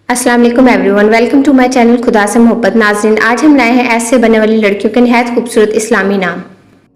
अस्सलाम वालेकुम everyone, welcome to my channel खुदा से मोहब्बत। नाज़रीन, आज हम लाए हैं ऐसे बनने वाली लड़कियों के नहायत खूबसूरत इस्लामी नाम।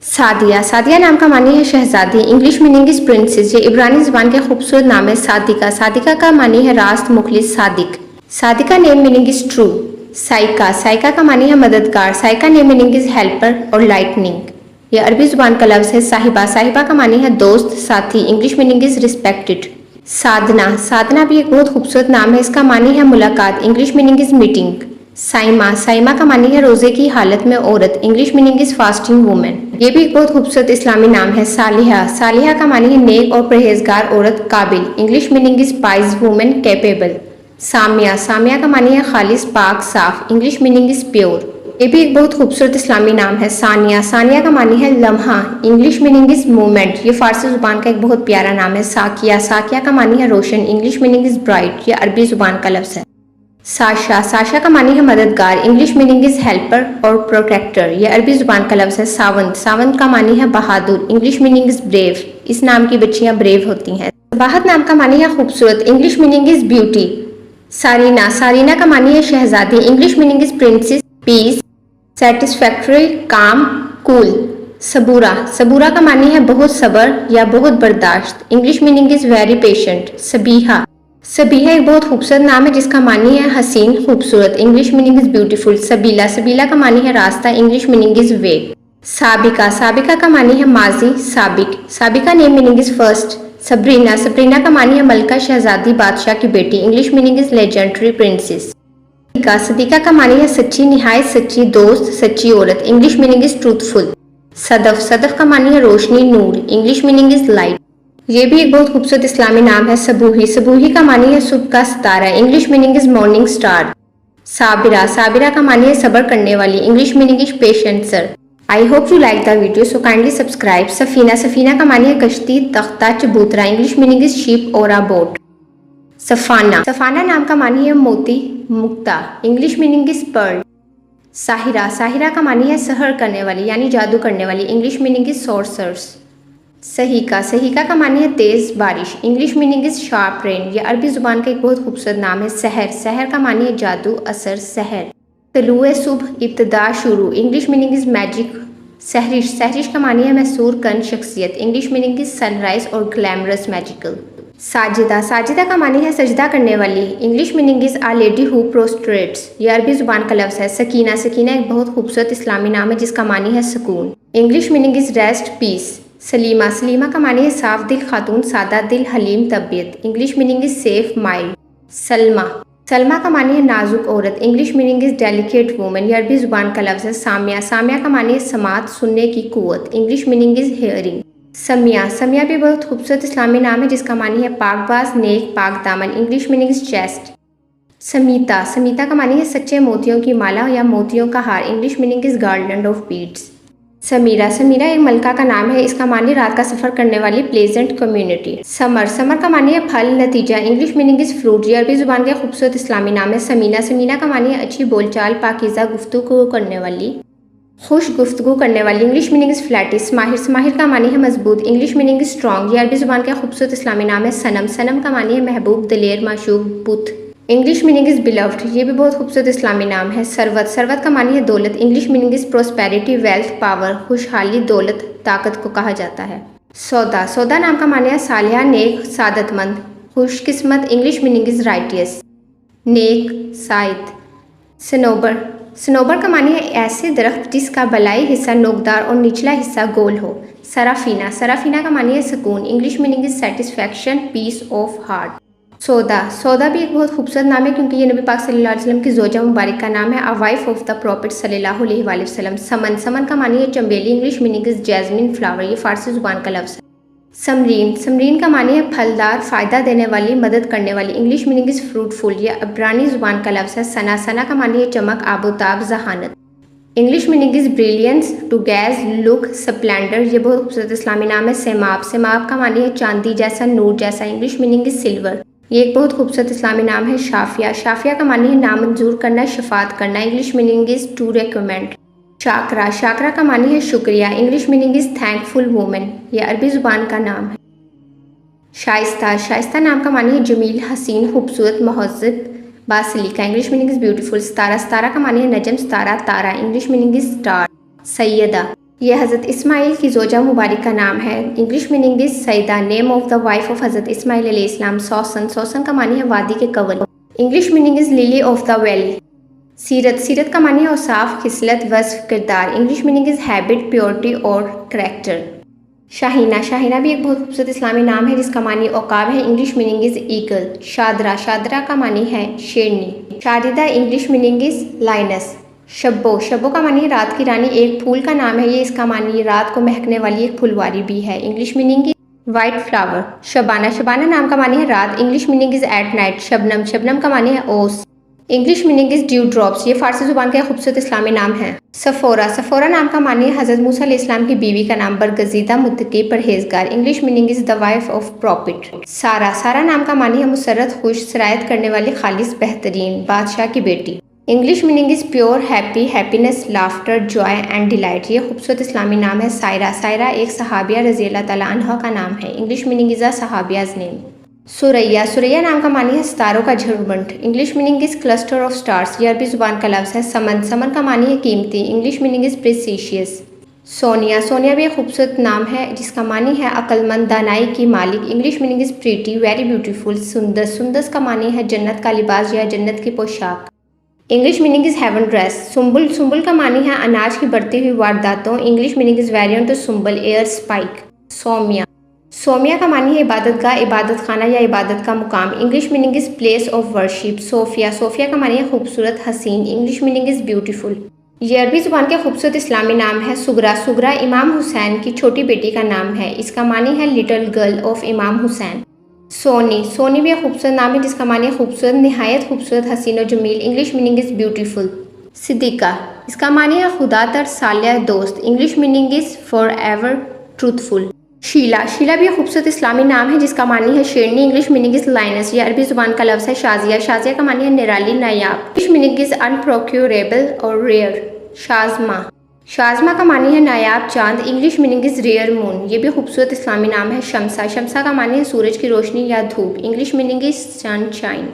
सादिया। सादिया नाम का मानी है शहजादी, इंग्लिश मीनिंग इज प्रिंसेस। ये इब्रानी ज़बान के खूबसूरत नाम है सादिका। सादिका का मानी है रास्त, मुखलिस, सादिक। Sadika name meaning is true. Saika. Saika का मानी है मददगार। Saika name meaning is helper और लाइटनिंग। यह अरबी ज़ुबान का लफ्ज़ है साहिबा। साहिबा का मानी है दोस्त, साथी। English meaning is respected. Sadhana. Sadhana भी एक बहुत खूबसूरत नाम है। इसका मानी है मुलाकात। English meaning is meeting. Saima. Saima का मानी है रोजे की हालत में औरत। English meaning is fasting women. ये भी एक बहुत खूबसूरत इस्लामी नाम है। सालिहा। सालिहा का मानी है नेक और परहेजगार औरत, काबिल। English meaning is pious women, capable. Samiya. Samiya का मानी है खालिस, पाक, साफ। English meaning is pure. ये भी एक बहुत खूबसूरत इस्लामी नाम है। सानिया। सानिया का मानी है लम्हा। English meaning is movement. ये फारसी जुबान का एक बहुत प्यारा नाम है। साकिया। साकिया का मानी है रोशन। English meaning is bright. ये अरबी जुबान का लफ्ज़ है। साशा। साशा का मानी है मददगार। इंग्लिश मीनिंग इज हेल्पर और प्रोटेक्टर। ये अरबी जुबान का लफ्ज़ है। सावंत। सावंत का मानी है बहादुर। English meaning is brave. इस नाम की बच्चियां ब्रेव होती हैं। सबाहत नाम का मानी है खूबसूरत। English meaning is beauty. Sarina. Sarina का मानी है शहजादी। English meaning is princess, peace, satisfactory, calm, cool. Saboora. Saboora का मानी है बहुत सबर या बहुत बर्दाश्त। English meaning is very patient. Sabiha. Sabiha एक बहुत खूबसूरत नाम है जिसका मानी है हसीन, खूबसूरत। English meaning is beautiful. Sabila. Sabila का मानी है रास्ता। English meaning is way. Sabika. Sabika का मानी है माजी, साबिक। Sabika name meaning is first. Sabrina. Sabrina का मानी है मलका, शहजादी, बादशाह की बेटी। English meaning is legendary princess. Sadika. Sadika का मानी है सच्ची, निहायत सच्ची, दोस्त, सच्ची औरत। English meaning is truthful. Sadaf. Sadaf का मानी है रोशनी, नूर। English meaning is light. ये भी एक बहुत खूबसूरत इस्लामी नाम है। सबूही। सबूही का मानी है सुबह का सितारा। English meaning is morning star. Sabira. Sabira का मानी है सबर करने वाली। English meaning is patient sir. I hope you like the video, so kindly subscribe. Safina. Safina का मानी है कश्ती, तख्ता, चबूतरा। इंग्लिश मीनिंग इज शिप और अ बोट। सफाना। सफाना नाम का मानी है मोती, मुक्ता। English meaning is pearl. Sahira. Sahira का मानी है सहर करने वाली यानी जादू करने वाली। English meaning is sorceress. Saheeka. Saheeka का मानी है तेज बारिश। English meaning is sharp rain. यह अरबी जुबान का एक बहुत खूबसूरत नाम है। सहर। सहर का मानी है जादू, असर, सहर। तलुए सुबह, इब्तदा, शुरू। English meaning is magic. Sahrish. Sahrish का मानी है मैसूर कन, शख्सियत। इंग्लिश मीनिंग इज सनराइज और ग्लैमरस, मैजिकल। साजिदा। साजिदा का मानी है सजदा करने वाली। English meaning is a lady who prostrates. यह अरबी जुबान का लफ्ज़ है। सकीना। सकीना एक बहुत खूबसूरत इस्लामी नाम है जिसका मानी है सुकून। English meaning is rest, peace. Salima. Salima का मानी है साफ दिल खातून, सादा दिल, हलीम तबीयत। English meaning is safe, mild. Salma. Salma का मानी है नाजुक औरत। English meaning is delicate women. यह अरबी जुबान का लफ्ज़ है। सामिया। सामिया का मानी है समात, सुनने की कुव्वत। English meaning is hearing. Samiya. Samiya भी बहुत खूबसूरत इस्लामी नाम है जिसका मानी है पाकबाज, नेक, पाक दामन। English meaning is chest. Samita. Samita का मानी है सच्चे मोतियों की माला या मोतियों का हार। English meaning is garland of beads. Samira. Samira एक मलका का नाम है। इसका मानी रात का सफर करने वाली, प्लेजेंट कम्युनिटी। समर। समर का मानी है फल, नतीजा। English meaning is fruit. ये अरबी जुबान का खूबसूरत इस्लामी नाम है। समीना। समीना का मानी है अच्छी बोलचाल, पाकीज़ा, गुफ्तगू करने वाली, खुश गुफ्तगू करने वाली। English meaning is Faletti's. माहिर। माहिर का मानी है मजबूत। English meaning is strong. ये अरबी जुबान का खूबसूरत इस्लामी नाम है। सनम। सनम का मानी है महबूब, दलेर, माशूक, बुत। English meaning is beloved. ये भी बहुत खूबसूरत इस्लामी नाम है। सरवत। सरवत का मानी है दौलत। English meaning is prosperity, wealth, power, खुशहाली, दौलत, ताकत को कहा जाता है। सौदा। सौदा नाम का मानी है सालिहा, नेक, सादतमंद, खुशकिस्मत। इंग्लिश मीनिंग इज राइटियस, नेक, साइद। सनोबर। सनोबर का मानी है ऐसे दरख्त जिसका बलाई हिस्सा नोकदार और निचला हिस्सा गोल हो। सराफीना। सराफीना का मानी है सुकून। English meaning is satisfaction, peace of heart. Sauda. Sauda भी एक बहुत खूबसूरत नाम है क्योंकि ये नबी पाक सल्लल्लाहु अलैहि वसल्लम की जोजा मुबारक का नाम है, a wife of the prophet सल्लल्लाहु अलैहि वसल्लम। समन। समन का मानी है चंबेली। English meaning is jasmine flower. ये फारसी जुबान का लफ्ज़ है। समरीन। समरीन का मानी है फलदार, फ़ायदा देने वाली, मदद करने वाली। English meaning is fruitful. यह अब्रानी जुबान का लफ्ज़ है। सना। सना का मानी है चमक, आबोताब, जहानत। English meaning is brilliance, to gaze, look, splendour. ये बहुत खूबसूरत इस्लामी नाम है। सेमाब। सेमाब का मानी है चांदी जैसा, नूर जैसा। English meaning is silver. ये एक बहुत खूबसूरत इस्लामी नाम है। शाफिया। शाफिया का मानी है नामंजूर करना, शफात करना। English meaning is to recommend. Shakra. Shakra का मानी है शुक्रिया। English meaning is thankful women. यह अरबी जुबान का नाम है। शाइस्ता। शाइस्ता नाम का मानी है जमील, हसीन, खूबसूरत, महज़्ज़ब, बासिलिका English meaning is beautiful. Sitara, Sitara का मानी है नजम, सितारा तारा English meaning is star. Saiyada, यह हज़रत इस्माइल की जोजा मुबारक का नाम है English meaning is Saeeda, name of the wife of हज़रत इस्माइल अलैहिस्सलाम। सौसन, सौसन का मानी है वादी के कवल English meaning is lily of the valley. Seerat, Seerat का मानी है औसाफ, खिसलत, वस्फ, किरदार English meaning is habit, purity और करेक्टर। शाहीना, शाहीना भी एक बहुत खूबसूरत इस्लामी नाम है जिसका मानी औकाब है English meaning is eagle. Shahdara, Shahdara का मानी है शेरनी। शारिदा English meaning is lines. Shabbo, Shabbo का मानी है रात की रानी, एक फूल का नाम है ये, इसका मानी रात को महकने वाली एक फुलवारी भी है English meaning is white flower. Shabana, Shabana नाम का मानी है रात English meaning is at night. Shabnam, Shabnam का मानी है ओस English meaning is due drops, ये फारसी जुबान का खूबसूरत इस्लामी नाम है। सफोरा, सफोरा नाम का मानी है हज़रत मूसा अलैहिस्सलाम की बीवी का नाम, बरगजीदा, मुत्तकी, परहेजगार English meaning is the wife of prophet. Sara, Sara नाम का मानी है मुसर्रत, खुश, सरायत करने वाली, खालिस, बेहतरीन, बादशाह की बेटी English meaning is pure, happy, happiness, laughter, Joy and delight, ये खूबसूरत इस्लामी नाम है। सायरा, सायरा एक सहाबिया रज़ी अल्लाह तआला अन्हा का नाम है इंग्लिश मीनिंग इज अ सहाबियाज नेम। सुरैया, सुरैया नाम का मानी है सितारों का झुंड English meaning is cluster of stars, ये अरबी जुबान का लफ्ज़ है। समन, समन का मानी है कीमती English meaning is precious. Sonia, Sonia भी एक खूबसूरत नाम है जिसका मानी है अक्लमंद, दानाई की मालिक English meaning is pretty, very beautiful. Sundas, Sundas का मानी है जन्नत का लिबास या जन्नत की पोशाक English meaning is heaven dress. Sumbul, Sumbul का मानी है अनाज की बढ़ती हुई वारदातों English meaning is variant to Sumbal, ear spike. Somiya, Somiya का मानी है इबादत गाह, इबादत खाना या इबादत का मुकाम English meaning is place of worship. Sofia, Sofia का मानी है खूबसूरत, हसीन इंग्लिश मीनिंग इज ब्यूटीफुल, ये अरबी जुबान के खूबसूरत इस्लामी नाम है। सुगरा, सुगरा इमाम हुसैन की छोटी बेटी का नाम है, इसका मानी है लिटिल गर्ल ऑफ इमाम हुसैन। सोनी, सोनी भी एक खूबसूरत नाम है जिसका मानी है खूबसूरत, निहायत खूबसूरत, हसीन और जमील English meaning is beautiful. Siddiqa, इसका मानी है खुदा तर सालिया दोस्त English meaning is for ever truthful. Sheela, Sheela भी एक खूबसूरत इस्लामी नाम है जिसका मानी है शेरनी इंग्लिश मीनिंग इज लाइनस, ये अरबी जुबान का लफ्ज़ है। शाजिया, शाजिया का मानी है निराली, नायाब इंग्लिश मीनिंग इज अनप्रोक्यूरेबल और रेयर। शाजमा, शाजमा का मानी है नायाब चांद English meaning is rare moon, ये भी खूबसूरत इस्लामी नाम है। शमसा, शमसा का मानी है सूरज की रोशनी या धूप English meaning is sunshine.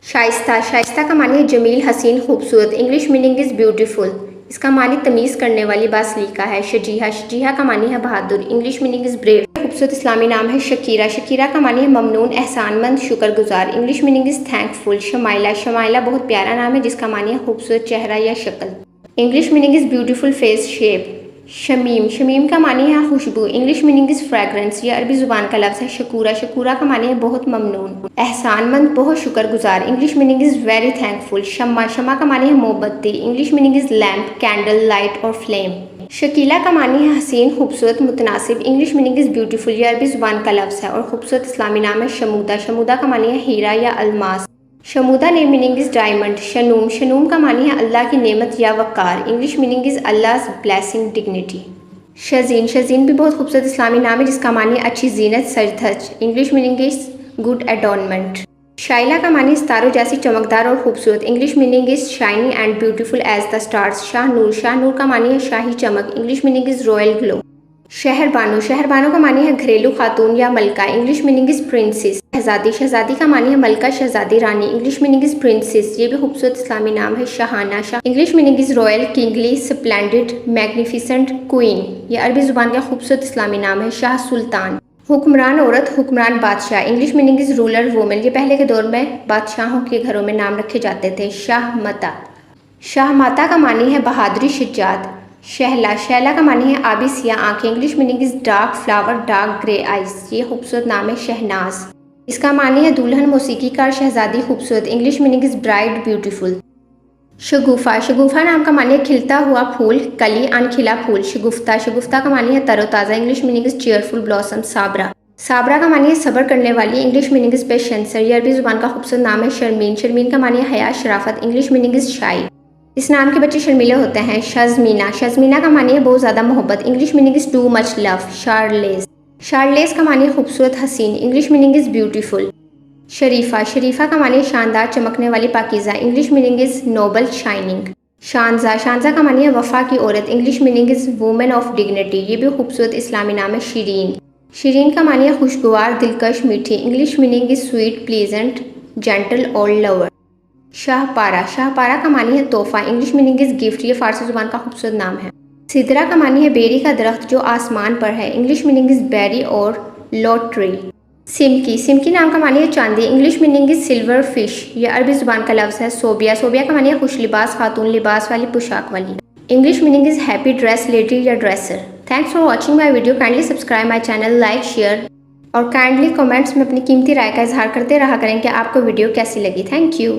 Shaista, Shaista का मानी है जमील, हसीन, खूबसूरत इंग्लिश मीनिंग इज ब्यूटीफुल, इसका मानी तमीज़ करने वाली, बासलीका है। शजीहा, शजीहा का मानी है बहादुर इंग्लिश मीनिंग इज ब्रेव, खूबसूरत इस्लामी नाम है। शकीरा, शकीरा का मानी है ममनून, एहसानमंद, शुक्रगुजार English meaning is thankful. Shamaila, Shamaila बहुत प्यारा नाम है जिसका मानी है खूबसूरत चेहरा या शक्ल English meaning is beautiful face shape. Shamim, Shamim का मानी है खुशबू इंग्लिश मीनिंग इज फ्रेगरेंस, ये अरबी जुबान का लफ्ज़ है। शकूरा, शकूरा का मानी है बहुत ममनून, एहसानमंद, बहुत शुक्रगुजार English meaning is very thankful. Shamma, Shamma का मानी है मोमबत्ती English meaning is lamp, candle, light और फ्लेम। शकीला का मानी है हसीन, खूबसूरत, मुतनासिब इंग्लिश मीनिंग इज ब्यूटीफुल, ये अरबी जुबान का लफ्ज़ है और खूबसूरत इस्लामी नाम है। शमूदा, शमूदा का मानी है हीरा या अलमास, Shamuda name meaning is diamond. Shanoom, Shanoom का मानी है अल्लाह की नेमत या वक़ार English meaning is Allah's blessing, dignity. Shajeen, Shajeen भी बहुत खूबसूरत इस्लामी नाम है जिसका मानी है अच्छी जीनत, सरधज English meaning is good adornment. Shaila का मानी सितारों जैसी चमकदार और खूबसूरत English meaning is shiny and beautiful as the stars. Shahnoor, Shahnoor का मानी है शाही चमक English meaning is royal glow. Shaharbano, Shaharbano का मानी है घरेलू खातून या मलका इंग्लिश मीनिंग इज प्रिंसेस। शहजादी, शहजादी का मानी है मलका, शहजादी, रानी इंग्लिश मीनिंग इज प्रिंसेस, ये भी खूबसूरत इस्लामी नाम है। Shahana, Shah English meaning is royal, kingly, splendid, magnificent, queen, ये अरबी जुबान का खूबसूरत इस्लामी नाम है। शाह सुल्तान, हुक्मरान औरत, हुक्मरान बादशाह English meaning is ruler women, ये पहले के दौर में बादशाहों के घरों में नाम रखे जाते थे। शाह मता, शाह माता का मानी है बहादुरी, शिजात। शहला, शहला का मानी है आबी सिया आंखें English meaning is dark flower, dark grey eyes, ये खूबसूरत नाम है। शहनाज, इसका मानी है दुल्हन, मौसीकीकार, शहजादी, खूबसूरत English meaning is bright, beautiful. Shagufa, Shagufa नाम का मानी है खिलता हुआ फूल, कली, अनखिला फूल। शगुफ्ता, शगुफ्ता का मानी है तरोताज़ा English meaning is cheerful blossom. Sabra, Sabra का मानी है सब्र करने वाली इंग्लिश मीनिंग इज पेशेंस, ये अरबी जुबान का खूबसूरत नाम है। शर्मीन, शर्मीन का मानी है हया, शराफत इंग्लिश मीनिंग इज शाई, इस नाम के बच्चे शर्मीले होते हैं। शज़मीना, शज़मीना का मानी है बहुत ज़्यादा मोहब्बत English meaning is too much love. Sharles, Sharles का मानी है खूबसूरत, हसीन इंग्लिश मीनिंग इज ब्यूटीफुल। शरीफा, शरीफा का मानी है शानदार, चमकने वाली, पाकीज़ा English meaning is noble, shining. Shanza, Shanza का मानी है वफा की औरत English meaning is women of dignity, ये भी खूबसूरत इस्लामी नाम है। शीरीन, शीरीन का मानी है खुशगवार, दिलकश, मीठी English meaning is sweet, pleasant, gentle और लवर। शाहपारा, शाहपारा का मानी है तोहफा, इंग्लिश मीनिंग इज गिफ्ट। ये फारसी जुबान का खूबसूरत नाम है। सिदरा का मानी है बेरी का दरख्त जो आसमान पर है, इंग्लिश मीनिंग इज बेरी और लॉटरी। सिमकी, सिमकी नाम का मानी है चांदी, English meaning is silver fish. ये अरबी जुबान का लफ्ज़ है। सोबिया, सोबिया का मानी है खुश लिबास, खातून, लिबास वाली, पोशाक वाली। English meaning is happy dress lady या dresser. Thanks for watching my video. Kindly subscribe my channel, like, share और काइंडली कमेंट्स में अपनी कीमती राय का इजहार करते रहा करें कि आपको वीडियो कैसी लगी। Thank you.